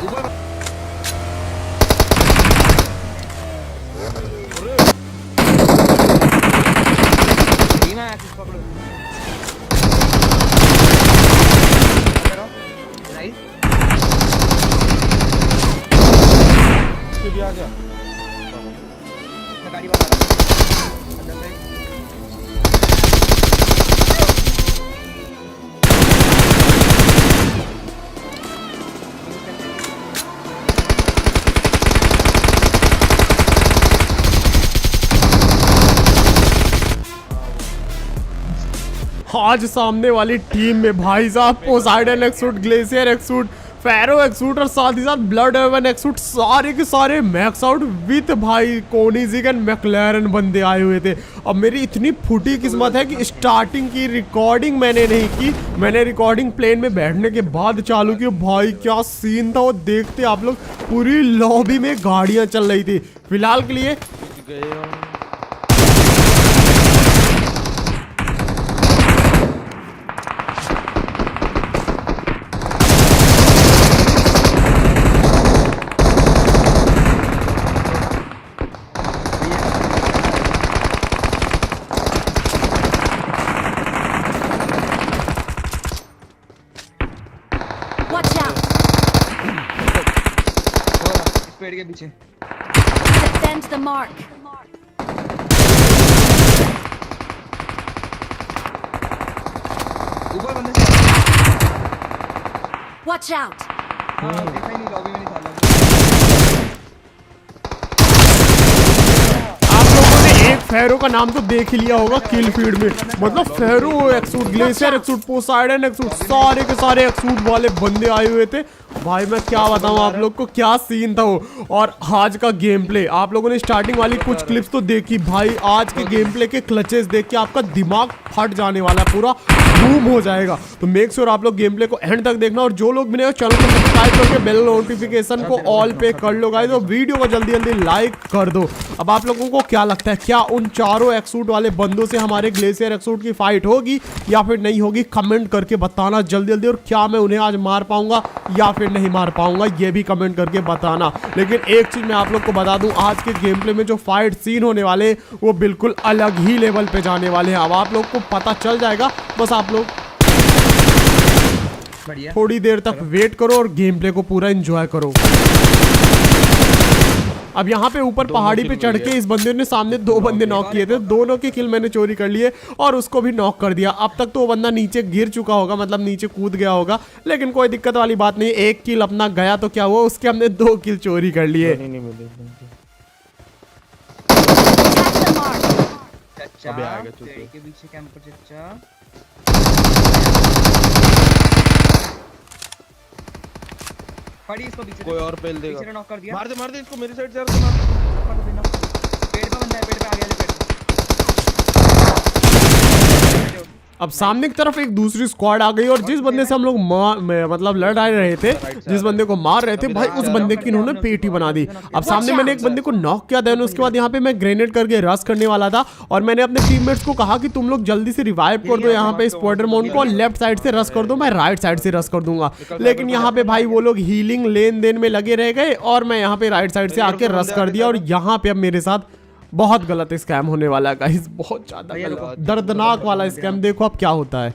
ऊपर धीमा है, किस पकड़ो राइट भी आ गया। मैं गाड़ी वाला अंदर से आज सामने वाली टीम में भाई साहब पोसाइडन एक्सूट, ग्लेशियर एक्सूट, फेरो एक्सूट और साथ ही साथ ब्लड हेवन एक्सूट, सारे के सारे मैक्स आउट विथ भाई कोनिजिग एंड मैक्लेरन बंदे आए हुए थे। अब मेरी इतनी फूटी किस्मत है कि स्टार्टिंग की रिकॉर्डिंग मैंने नहीं की, मैंने रिकॉर्डिंग प्लेन में बैठने के बाद चालू की। भाई क्या सीन था वो देखते आप लोग, पूरी लॉबी में गाड़ियां चल रही थी। फिलहाल के लिए पेड़ के पीछे Defend the mark. ऊपर बंदे Watch out. हाँ देखा ही नहीं, लॉबी में नहीं था आप लोगों ने एक फेरो का नाम तो देख ही लिया होगा किल फीड में। मतलब फेरो एक्सूट, ग्लेशियर एक्सूट, पोसाइडन एक्सूट, सारे के सारे एक्सूट वाले बंदे आए हुए थे। भाई मैं क्या बताऊं आप लोग को, क्या सीन था वो। और आज का गेम प्ले आप लोगों ने स्टार्टिंग वाली कुछ क्लिप्स तो देखी, भाई आज के गेम प्ले के क्लचेस देख के आपका दिमाग फट जाने वाला है, पूरा बूम हो जाएगा। तो मेक श्योर आप लोग गेम प्ले को एंड तक देखना, और जो लोग मेरे चैनल को सब्सक्राइब करके बेल नोटिफिकेशन को ऑल पे कर लो गाइस, और वीडियो को जल्दी जल्दी लाइक कर दो। अब आप लोगों को क्या लगता है, क्या उन चारों एक्सूट वाले बंदों से हमारे ग्लेशियर एक्सूट की फाइट होगी या फिर नहीं होगी? कमेंट करके बताना जल्दी जल्दी। और क्या मैं उन्हें आज मार पाऊंगा या फिर नहीं मार पाऊंगा, ये भी कमेंट करके बताना। लेकिन एक चीज मैं आप लोग को बता दूं, आज के गेम प्ले में जो फाइट सीन होने वाले वो बिल्कुल अलग ही लेवल पे जाने वाले हैं। अब आप लोग को पता चल जाएगा, बस आप लोग थोड़ी देर तक वेट करो और गेम प्ले को पूरा एंजॉय करो। अब यहाँ पे ऊपर पहाड़ी पे चढ़ के इस बंदे ने सामने दो बंदे नॉक किए थे, दोनों की किल मैंने चोरी कर लिए और उसको भी नॉक कर दिया। अब तक तो वो बंदा नीचे गिर चुका होगा, मतलब नीचे कूद गया होगा, लेकिन कोई दिक्कत वाली बात नहीं। एक किल अपना गया तो क्या हुआ, उसके हमने 2 किल चोरी कर लिए। अबे आएगा पेड़ के पीछे कैंपर चच्चा। पड़ी इसको पीछे, कोई और पेल देगा, पीछे नॉक कर दिया। मार दे इसको, मेरी साइड से मार दे। पेड़ पे बंदा है, पेड़ पे आ गया पेड़। अब सामने की तरफ एक दूसरी स्क्वाड आ गई और जिस बंदे से हम लोग मतलब लड़ रहे थे, जिस बंदे को मार रहे थे, भाई उस बंदे की इन्होंने पेटी बना दी। अब सामने मैंने एक बंदे को नॉक किया, देन उसके बाद यहाँ पे मैं ग्रेनेड करके रश करने वाला था और मैंने अपने टीममेट्स को कहा कि तुम लोग जल्दी से रिवाइव कर दो यहाँ पे स्पॉटर माउंट को, लेफ्ट साइड से रश कर दो, मैं राइट साइड से रश कर दूंगा। लेकिन यहाँ पे भाई वो लोग हीलिंग लेन देन में लगे रह गए और मैं यहाँ पे राइट साइड से आके रश कर दिया। और यहाँ पे अब मेरे साथ बहुत गलत स्कैम होने वाला है गाइस, बहुत ज्यादा दर्दनाक वाला स्कैम। देखो अब क्या होता है।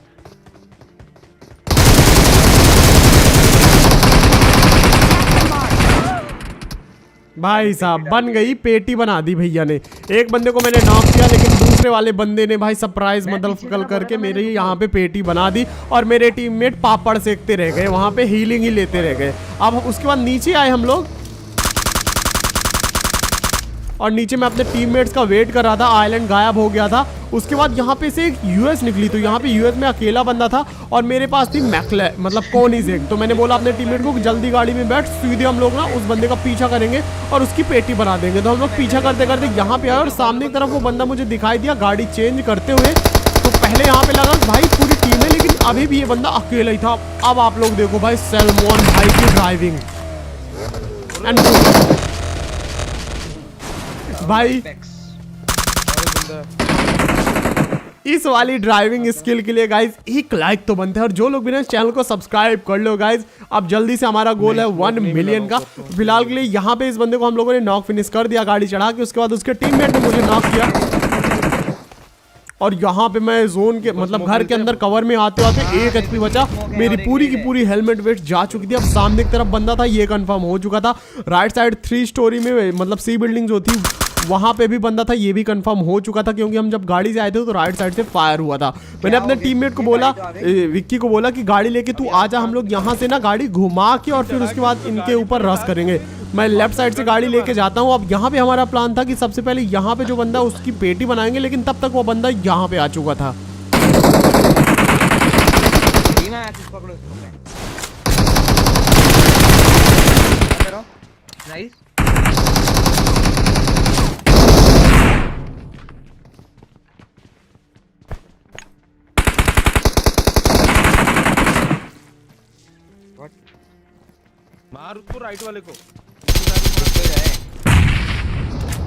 भाई साहब बन गई, पेटी बना दी भैया ने। एक बंदे को मैंने नॉक किया, लेकिन दूसरे वाले बंदे ने भाई सरप्राइज मतलब करके मेरे ही यहाँ पे पेटी बना दी और मेरे टीममेट पापड़ सेकते रह गए, वहां पे हीलिंग ही लेते रह गए। अब उसके बाद नीचे आए हम लोग और नीचे मैं अपने टीममेट्स का वेट कर रहा था, आइलैंड गायब हो गया था। उसके बाद यहाँ पे से एक यूएस निकली, तो यहाँ पे यूएस में अकेला बंदा था और मेरे पास थी मैक्ले मतलब कोनिजिग। तो मैंने बोला अपने टीममेट को कि जल्दी गाड़ी में बैठ, सीधे हम लोग ना उस बंदे का पीछा करेंगे और उसकी पेटी बना देंगे। तो हम लोग पीछा करते करते यहाँ पे आए और सामने की तरफ वो बंदा मुझे दिखाई दिया गाड़ी चेंज करते हुए। तो पहले यहाँ पे लगा भाई पूरी टीम है, लेकिन अभी भी ये बंदा अकेला ही था। अब आप लोग देखो भाई सैल्मोन भाई की ड्राइविंग एंड भाई इस वाली ड्राइविंग स्किल के लिए गाइज एक लाइक तो बनता है, और जो लोग भी ना इस चैनल को सब्सक्राइब कर लो गाइज। अब जल्दी से हमारा गोल है 1 मिलियन का। फिलहाल के लिए यहाँ पे इस बंदे को हम लोगों ने नॉक फिनिश कर दिया गाड़ी चढ़ा के। उसके बाद उसके टीममेट ने मुझे नॉक किया, और यहाँ पे मैं जोन के मतलब घर के अंदर कवर में आते आते 1 HP बचा। मेरी पूरी की पूरी हेलमेट वेस्ट जा चुकी थी। अब सामने की तरफ बंदा था, ये कंफर्म हो चुका था। राइट साइड 3 स्टोरी में मतलब सी बिल्डिंग जो थी वहां पे भी बंदा था, ये भी कंफर्म हो चुका था, क्योंकि हम जब गाड़ी से आए थे तो राइट साइड से फायर हुआ था। मैंने अपने टीममेट को बोला, विक्की को बोला कि गाड़ी लेके तू आजा, हम लोग यहाँ से ना गाड़ी घुमा के और फिर उसके बाद इनके ऊपर रश करेंगे। मैं लेफ्ट साइड से गाड़ी लेके जाता हूँ। अब यहाँ पे हमारा प्लान था कि सबसे पहले यहाँ पे जो बंदा उसकी पेटी बनाएंगे, लेकिन तब तक वो बंदा यहाँ पे आ चुका था। मार उसको, राइट वाले को।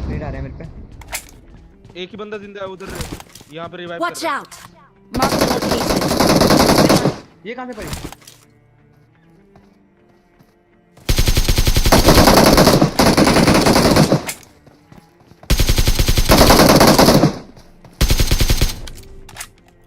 रेड आ रहा है मेरे पे। एक ही बंदा जिंदा है उधर, यहाँ पे रिवाइव Watch कर रहा है। out! Mark the location. ये कहाँ से पड़ी?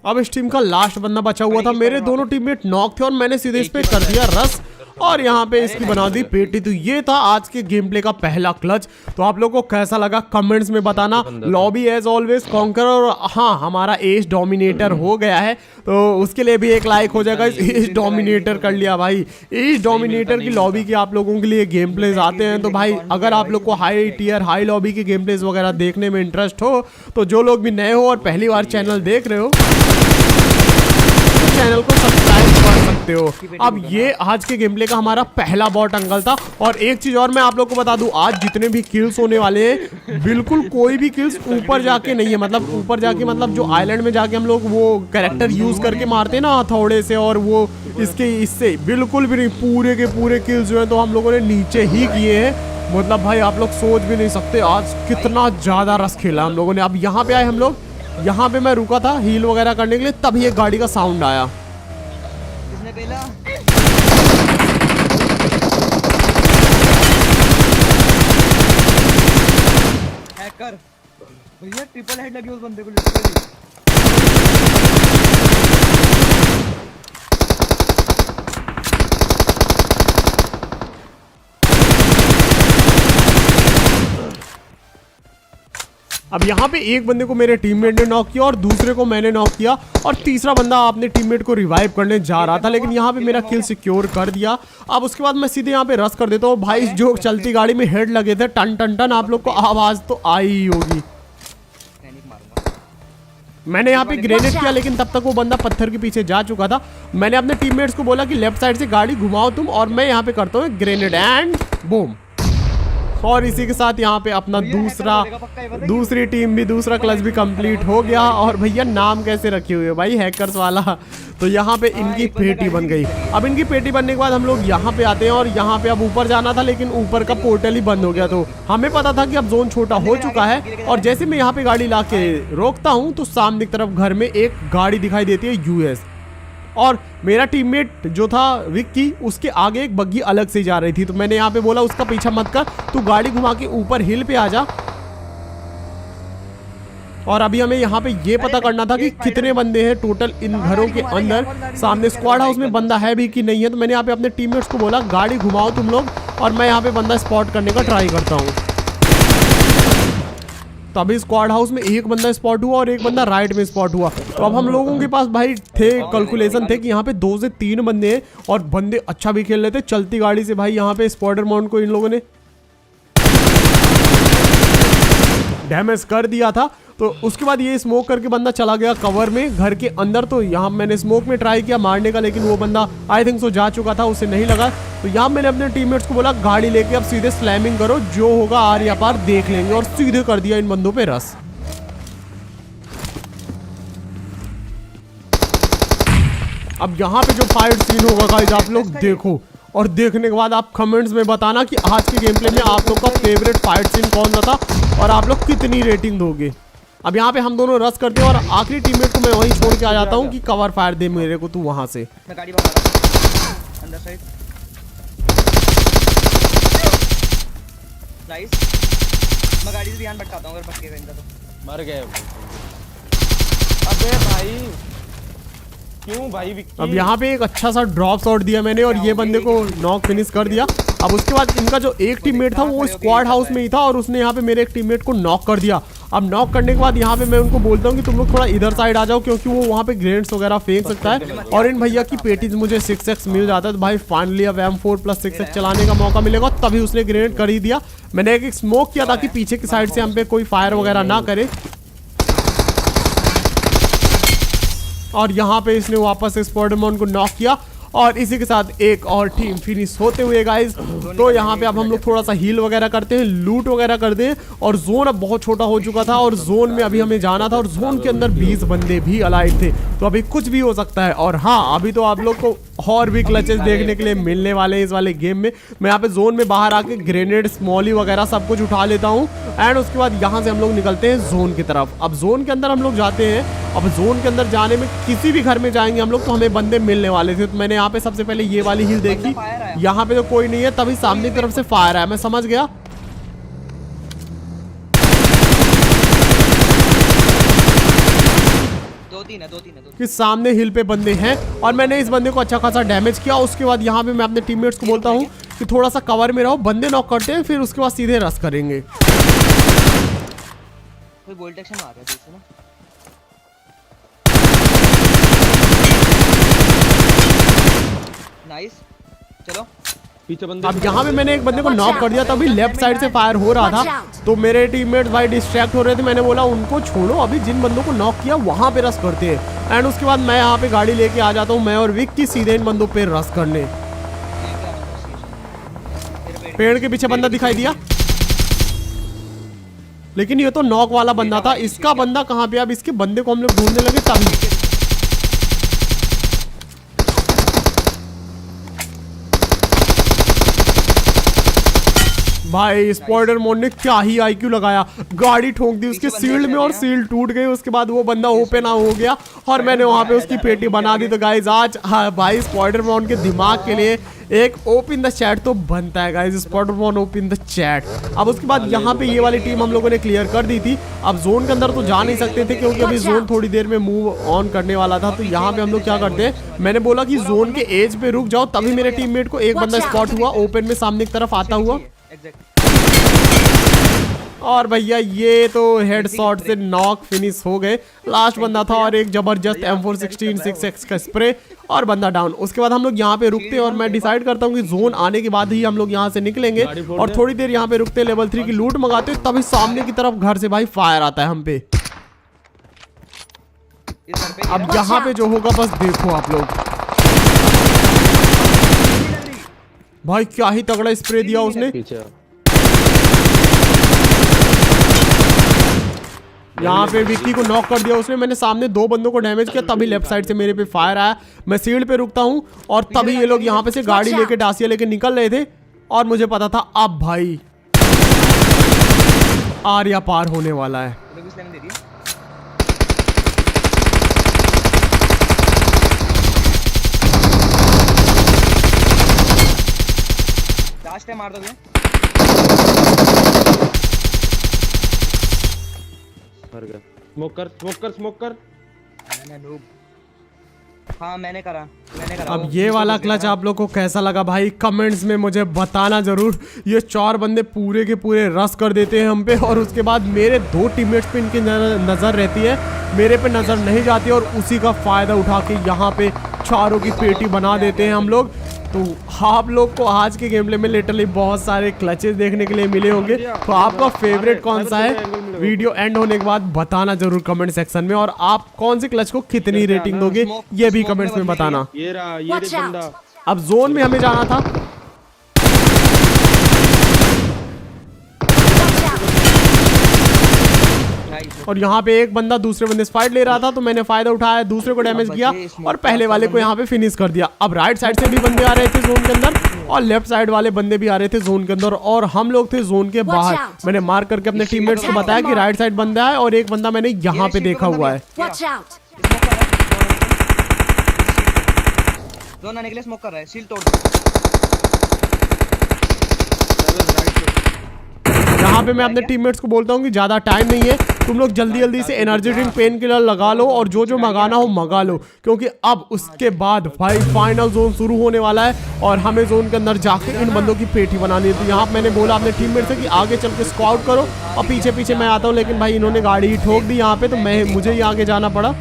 अब इस टीम का लास्ट बंदा बचा हुआ था। मेरे दोनों टीममेट नॉक थे और मैंने सीधे इस पे कर दिया रस, और यहाँ पे इसकी बना दी पेटी। तो ये था आज के गेम प्ले का पहला क्लच। तो आप लोगों को कैसा लगा कमेंट्स में बताना। लॉबी एज ऑलवेज कॉन्कर, और हाँ हमारा एज डोमिनेटर हो गया है, तो उसके लिए भी एक लाइक हो जाएगा। एज डोमिनेटर कर लिया भाई। एज डोमिनेटर की लॉबी के आप लोगों के लिए गेम प्लेज आते हैं। तो भाई अगर आप लोग को हाई टीयर हाई लॉबी के गेम प्लेज वगैरह देखने में इंटरेस्ट हो, तो जो लोग भी नए हो और पहली बार चैनल देख रहे हो, चैनल को सब्सक्राइब कर सकते हो। अब ये आज के गेम प्ले का हमारा पहला बॉट अंकल था। और एक चीज और मैं आप लोग को बता दूं, आज जितने भी किल्स होने वाले हैं, बिल्कुल कोई भी किल्स ऊपर जाके नहीं है। मतलब ऊपर जाके मतलब जो आइलैंड में जाके हम लोग वो कैरेक्टर यूज करके मारते हैं ना हथौड़े से, और वो इससे बिल्कुल भी नहीं। पूरे के पूरे किल्स जो है तो हम लोगों ने नीचे ही किए हैं। मतलब भाई आप लोग सोच भी नहीं सकते आज कितना ज्यादा रस खेला हम लोगों ने। अब यहाँ पे आए हम लोग, यहाँ पे मैं रुका था हील वगैरह करने के लिए, तभी एक गाड़ी का साउंड आया। किसने पहला? हैकर भैया, ट्रिपल हेड लगी उस बंदे को लिटरली। अब यहाँ पे एक बंदे को मेरे टीममेट ने नॉक किया और दूसरे को मैंने नॉक किया, और तीसरा बंदा अपने टीममेट को रिवाइव करने जा रहा था, लेकिन यहाँ पे मेरा किल सिक्योर कर दिया। अब उसके बाद मैं सीधे यहाँ पे रश कर देता हूँ। भाई जो चलती गाड़ी में हेड लगे थे टन टन टन, आप लोग को आवाज तो आई ही होगी। मैंने यहाँ पे ग्रेनेड किया, लेकिन तब तक वो बंदा पत्थर के पीछे जा चुका था। मैंने अपने टीममेट्स को बोला कि लेफ्ट साइड से गाड़ी घुमाओ तुम, और मैं यहाँ पे करता हूँ ग्रेनेड एंड बूम। और इसी के साथ यहाँ पे अपना दूसरी टीम भी, दूसरा क्लच भी कंप्लीट हो गया। और भैया नाम कैसे रखे हुए भाई, हैकर्स वाला। तो यहाँ पे इनकी पेटी बन गई। अब इनकी पेटी बनने के बाद हम लोग यहाँ पे आते हैं, और यहाँ पे अब ऊपर जाना था, लेकिन ऊपर का पोर्टल ही बंद हो गया। तो हमें पता था कि अब जोन छोटा हो चुका है, और जैसे मैं यहाँ पे गाड़ी ला के रोकता हूँ तो सामने की तरफ घर में एक गाड़ी दिखाई देती है यूएस, और मेरा टीममेट जो था विक्की, उसके आगे एक बग्गी अलग से जा रही थी। तो मैंने यहाँ पे बोला उसका पीछा मत कर, तू गाड़ी घुमा के ऊपर हिल पे आ जा। और अभी हमें यहाँ पे ये पता करना था कि कितने बंदे हैं टोटल इन घरों के अंदर। सामने स्क्वाड हाउस में बंदा है भी कि नहीं है। तो मैंने यहाँ पे अपने टीममेट्स को बोला गाड़ी घुमाओ तुम लोग, और मैं यहाँ पे बंदा स्पॉट करने का ट्राई करता हूँ। तभी स्क्वाड हाउस में एक बंदा स्पॉट हुआ और एक बंदा राइट में स्पॉट हुआ। तो अब हम लोगों के पास भाई थे कैलकुलेशन थे कि यहाँ पे 2 से 3 बंदे हैं, और बंदे अच्छा भी खेल रहे थे। चलती गाड़ी से भाई यहाँ पे स्पॉटर माउंट को इन लोगों ने डैमेज कर दिया था। तो उसके बाद ये स्मोक करके बंदा चला गया कवर में घर के अंदर। तो यहाँ मैंने स्मोक में ट्राई किया मारने का, लेकिन वो बंदा आई थिंक सो जा चुका था, उसे नहीं लगा। तो यहाँ मैंने अपने टीममेट्स को बोला गाड़ी लेके अब सीधे स्लैमिंग करो, जो होगा आर या पार देख लेंगे, और सीधे कर दिया इन बंदों पे रस। अब यहाँ पे जो फाइट सीन होगा गाइस आप लोग देखो, और देखने के बाद आप कमेंट्स में बताना कि आज के गेम प्ले में आप लोग का फेवरेट फाइट सीन कौन सा था, और आप लोग कितनी रेटिंग दोगे। अब यहाँ पे हम दोनों रस करते हैं और आखिरी टीममेट को मैं वहीं छोड़ के आ जाता हूँ कि कवर फायर दे मेरे को तू वहां से। मैं गाड़ी भगा रहा हूं अंदर साइड। नाइस। मैं गाड़ी से ध्यान भटकाता हूं अगर भटकेगा इनका तो। मर गए अबे भाई, क्यों भाई विक्की? अब यहाँ पे एक अच्छा सा ड्रॉप शॉट दिया मैंने और ये बंदे को नॉक फिनिश कर दिया। अब उसके बाद इनका जो एक टीममेट था वो स्क्वाड हाउस में ही था और उसने यहाँ पे मेरे एक टीममेट को नॉक कर दिया। अब नॉक करने के बाद यहाँ पे मैं उनको बोलता हूँ कि तुम लोग थोड़ा इधर साइड आ जाओ, क्योंकि वो वहाँ पे ग्रेनेड्स वगैरह फेंक सकता है और इन भैया की पेटीज मुझे 6x मिल जाता है। तो भाई फाइनली अब M4+6x चलाने का मौका मिलेगा, तभी उसने ग्रेनेड कर ही दिया। मैंने एक स्मोक किया ताकि पीछे की साइड से हम पे कोई फायर वगैरह ना करे और यहाँ पे इसने वापस स्पाइडरमैन को नॉक किया और इसी के साथ एक और टीम फिनिश होते हुए गाइस। तो यहाँ पे अब हम लोग थोड़ा सा हील वगैरह करते हैं, लूट वगैरह करते हैं और जोन अब बहुत छोटा हो चुका था और जोन में अभी हमें जाना था और जोन के अंदर 20 बंदे भी अलाइव थे, तो अभी कुछ भी हो सकता है। और हाँ, अभी तो आप लोग को और भी क्लचेस देखने के लिए मिलने वाले हैं इस वाले गेम में। मैं यहाँ पे जोन में बाहर आके ग्रेनेड स्मॉली वगैरह सब कुछ उठा लेता हूँ एंड उसके बाद यहाँ से हम लोग निकलते हैं जोन की तरफ। अब जोन के अंदर हम लोग जाते हैं। अब जोन के अंदर जाने में किसी भी घर में जाएंगे हम लोग तो हमें बंदे मिलने वाले थे, तो मैंने यहाँ पे सबसे पहले ये वाली हिल देखी, यहाँ पे तो कोई नहीं है, तभी सामने की तरफ से फायर आया, मैं समझ गया। दो तीन है कि सामने हिल पे बंदे हैं और मैंने इस बंदे को अच्छा खासा डैमेज किया। उसके बाद यहाँ पे मैं अपने टीममेट्स को बोलता हूँ कि थोड़ा सा कवर में रहो, बंदे नॉक करते हैं, फिर उसके बाद सीधे रश करेंगे। कोई बोल्ट एक्शन मार रहा है पीछे ना। नाइस, चलो पीछे बंदे। अब यहाँ पे मैंने एक बंदे को नॉक कर दिया, तभी लेफ्ट साइड से फायर हो रहा था तो मेरे टीममेट्स भाई डिस्ट्रैक्ट हो रहे थे। मैंने बोला उनको छोड़ो, अभी जिन बंदों को नॉक किया वहां पे रश करते हैं एंड उसके बाद मैं यहाँ पे गाड़ी लेके आ जाता हूँ, मैं और विक्की सीधे इन बंदों पे रश करने। पेड़ के पीछे बंदा दिखाई दिया, लेकिन ये तो नॉक वाला बंदा था। इसका बंदा कहाँ पे? अब इसके बंदे को हम लोग ढूंढने लगे तभी भाई स्पाइडरमैन ने क्या ही आईक्यू लगाया, गाड़ी ठोक दी उसके सील्ड में और सील टूट गई। उसके बाद वो बंदा ओपन हो गया और मैंने वहां पे उसकी पेटी बना दी। तो गाइज आज भाई स्पाइडरमैन के दिमाग के लिए एक ओपन द चैट तो बनता है guys, Spiderman open the chat. अब उसके बाद यहाँ पे ये वाली टीम हम लोगों ने क्लियर कर दी थी। अब जोन के अंदर तो जा नहीं सकते थे क्योंकि अभी जोन थोड़ी देर में मूव ऑन करने वाला था। तो यहाँ पे हम लोग क्या करते हैं, मैंने बोला कि जोन के एज पे रुक जाओ, तभी मेरे टीममेट को एक बंदा स्पॉट हुआ ओपन में सामने की तरफ आता हुआ और भैया ये तो हेडशॉट से नॉक फिनिश हो गए। लास्ट बंदा था और एक जबरदस्त M416 6x का स्प्रे और बंदा डाउन। उसके बाद हम लोग यहाँ पे रुकते और मैं डिसाइड करता हूँ कि जोन आने के बाद ही हम लोग यहाँ से निकलेंगे और थोड़ी देर यहाँ पे रुकते, लेवल 3 की लूट मंगाते, तभी सामने की तरफ घर से भाई फायर आता है हम पे। अब यहाँ पे जो होगा बस देखो आप लोग, भाई क्या ही तगड़ा स्प्रे दिया उसने। यहाँ पे विक्की को नॉक कर दिया उसने। मैंने सामने 2 बंदों को डैमेज किया, तभी लेफ्ट साइड से मेरे पे फायर आया। मैं सील्ड पे रुकता हूँ और तभी ये लोग यहाँ पे से गाड़ी लेके डासिया लेके निकल रहे थे और मुझे पता था अब भाई आर्या पार होने वाला है। मार दोगे? स्मोक कर। हाँ मैंने करा। अब ये वाला क्लच आप लोग को कैसा लगा भाई कमेंट्स में मुझे बताना जरूर। ये 4 बंदे पूरे के पूरे रश कर देते हैं हम पे और उसके बाद मेरे 2 टीममेट्स पे इनकी नजर रहती है, मेरे पे नजर नहीं जाती और उसी का फायदा उठा के यहाँ पे चारों की पेटी बना देते हैं हम लोग। तो आप लोग को आज के गेम प्ले में लिटरली बहुत सारे क्लचेस देखने के लिए मिले होंगे। तो आपका फेवरेट कौन सा है वीडियो एंड होने के बाद बताना जरूर कमेंट सेक्शन में, और आप कौन से क्लच को कितनी रेटिंग दोगे ये भी कमेंट्स में बताना। ये बंदा। अब जोन में हमें जाना था, और यहाँ पे एक बंदा दूसरे बंदे से फाइट ले रहा था, तो मैंने फायदा उठाया, दूसरे को डैमेज किया और पहले वाले को यहाँ पे फिनिश कर दिया। अब राइट साइड से भी बंदे आ रहे थे जोन के अंदर और लेफ्ट साइड वाले बंदे भी आ रहे थे जोन के अंदर और हम लोग थे जोन के बाहर। मैंने मार करके अपने टीममेट्स को बताया कि राइट साइड बंदा है और एक बंदा मैंने यहाँ पे देखा हुआ है। Watch out! जोन आने के लिए स्मोक कर रहा है, शील्ड तोड़ दो। यहाँ पे मैं अपने टीममेट्स को बोलता हूँ कि ज्यादा टाइम नहीं है, तुम लोग जल्दी जल्दी से एनर्जी ड्रिंक, पेन किलर लगा लो और जो जो मंगाना हो मंगा लो, क्योंकि अब उसके बाद भाई फाइनल जोन शुरू होने वाला है और हमें जोन के अंदर जाके इन बंदों की पेटी बनानी है। तो यहाँ मैंने बोला अपने टीममेट से कि आगे चल के स्क्वाड करो और पीछे पीछे मैं आता हूँ, लेकिन भाई इन्होंने गाड़ी ही ठोक दी यहाँ पे, तो मुझे ही आगे जाना पड़ा।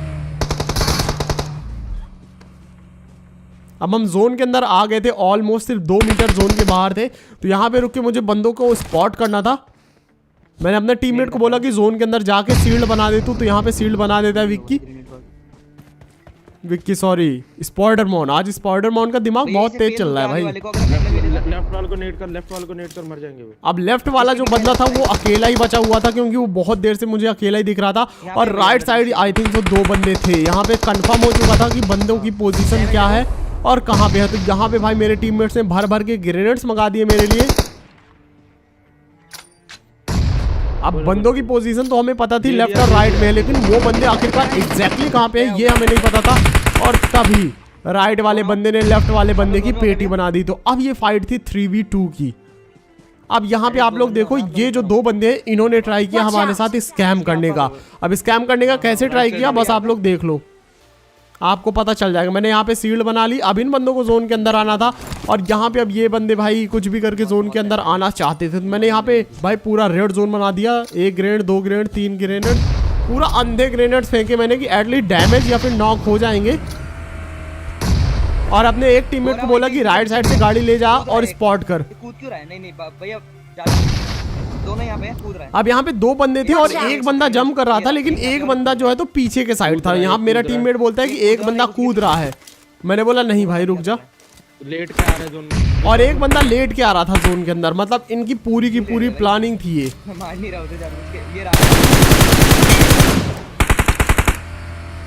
अब हम जोन के अंदर आ गए थे, ऑलमोस्ट सिर्फ 2 मीटर जोन के बाहर थे, तो यहाँ पे रुक के मुझे बंदों को स्पॉट करना था। मैंने अपने टीममेट को बोला कि जोन के अंदर जाके शील्ड बना दे तू, तो यहाँ पे शील्ड बना देता है विक्की सॉरी स्पाइडरमैन। आज स्पाइडरमैन का दिमाग बहुत तेज चल रहा है भाई। लेफ्ट वाले को नेट कर, लेफ्ट वाले को नेट कर, मर जाएंगे वो। अब लेफ्ट वाला जो बंदा था वो अकेला ही बचा हुआ था, क्योंकि वो बहुत देर से मुझे अकेला ही दिख रहा था। और राइट साइड आई थिंक तो 2 बंदे थे। यहाँ पे कंफर्म हो चुका था कि बंदों की पोजीशन क्या है और कहाँ पे है। तो यहाँ पे भाई मेरे टीममेट्स ने भर भर के ग्रेनेड्स मंगा दिए मेरे लिए। अब बंदों की पोजीशन तो हमें पता थी लेफ्ट और राइट में है, लेकिन वो बंदे आखिरकार एग्जैक्टली कहाँ पे है ये हमें नहीं पता था। और तभी राइट वाले बंदे ने लेफ्ट वाले बंदे की पेटी बना दी। तो अब ये फाइट थी 3v2 की। अब यहाँ पे आप लोग देखो, ये जो 2 बंदे हैं इन्होंने ट्राई किया हमारे साथ स्कैम करने का। अब स्कैम करने का कैसे ट्राई किया बस आप लोग देख लो, आपको पता चल जाएगा। मैंने यहाँ पे शील्ड बना ली। अब इन बंदों को जोन के अंदर आना था और यहाँ पे अब ये बंदे भाई कुछ भी करके जोन के अंदर आना चाहते थे, तो मैंने यहाँ पे भाई पूरा रेड जोन बना दिया। 1 ग्रेनेड, 2 ग्रेनेड, 3 ग्रेनेड, पूरा अंधे ग्रेनेड फेंके मैंने कि एटलीस्ट डैमेज या फिर नॉक हो जाएंगे। और अपने एक टीममेट को बोला कि राइट साइड से गाड़ी ले जा और स्पॉट कर। कूद क्यों रहा है? नहीं भैया दोनों यहाँ पे कूद रहा है। अब यहाँ पे 2 बंदे थे और एक बंदा जंप कर रहा था, लेकिन एक बंदा जो है तो पीछे के साइड था। यहाँ मेरा टीममेट बोलता है कि एक बंदा कूद रहा है। मैंने बोला नहीं भाई रुक जा, लेट के आ रहे जोन। और एक बंदा लेट के आ रहा था जोन के अंदर। मतलब इनकी पूरी की पूरी प्लानिंग थी ये। मार नहीं रहा उधर जानबूझ के, ये रहा।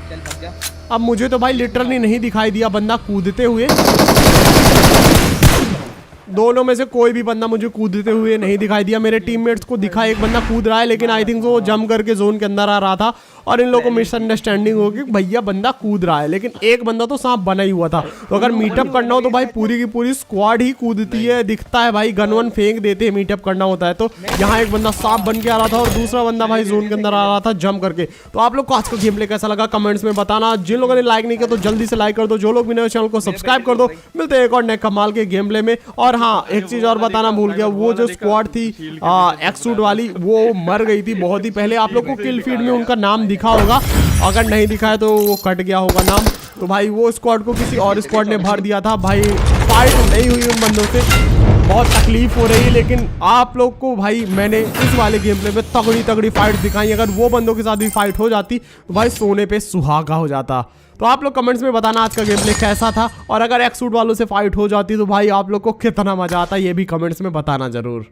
चल भाग जा। अब मुझे तो भाई लिटरली नहीं दिखाई दिया बंदा कूदते हुए। दोनों में से कोई भी बंदा मुझे कूदते हुए नहीं दिखाई दिया। मेरे टीममेट्स को दिखा एक बंदा कूद रहा है, लेकिन आई थिंक वो जंप करके जोन के अंदर आ रहा था और इन लोगों को मिसअंडरस्टैंडिंग होगी भैया बंदा कूद रहा है, लेकिन एक बंदा तो सांप बना ही हुआ था। तो अगर मीटअप करना हो तो भाई पूरी की पूरी स्क्वाड ही कूदती है, दिखता है भाई, गन वन फेंक देते हैं मीटअप करना होता है। तो यहाँ एक बंदा सांप बन के आ रहा था और दूसरा बंदा भाई जोन के अंदर आ रहा था जंप करके। तो आप लोग को आज का गेम प्ले कैसा लगा कमेंट्स में बताना। जिन लोगों ने लाइक नहीं किया तो जल्दी से लाइक कर दो, जो लोग भी नए चैनल को सब्सक्राइब कर दो। मिलते हैं एक और नए कमाल के गेम प्ले में। और हाँ एक चीज और बताना भूल गया, वो जो स्क्वाड थी एक्सूट वाली वो मर गई थी बहुत ही पहले। आप लोग को किल फीड में उनका नाम दिखा होगा, अगर नहीं दिखा है तो वो कट गया होगा नाम। तो भाई वो स्क्वाड को किसी और स्क्वाड ने भर दिया था। भाई फाइट नहीं हुई उन बंदों से, बहुत तकलीफ हो रही है। लेकिन आप लोग को भाई मैंने इस वाले गेम प्ले में तगड़ी तगड़ी फाइट दिखाई। अगर वो बंदों के साथ भी फाइट हो जाती तो भाई सोने पे सुहागा हो जाता। तो आप लोग कमेंट्स में बताना आज का गेम प्ले कैसा था, और अगर एक्सूट वालों से फाइट हो जाती तो भाई आप लोग को कितना मजा आता ये भी कमेंट्स में बताना जरूर।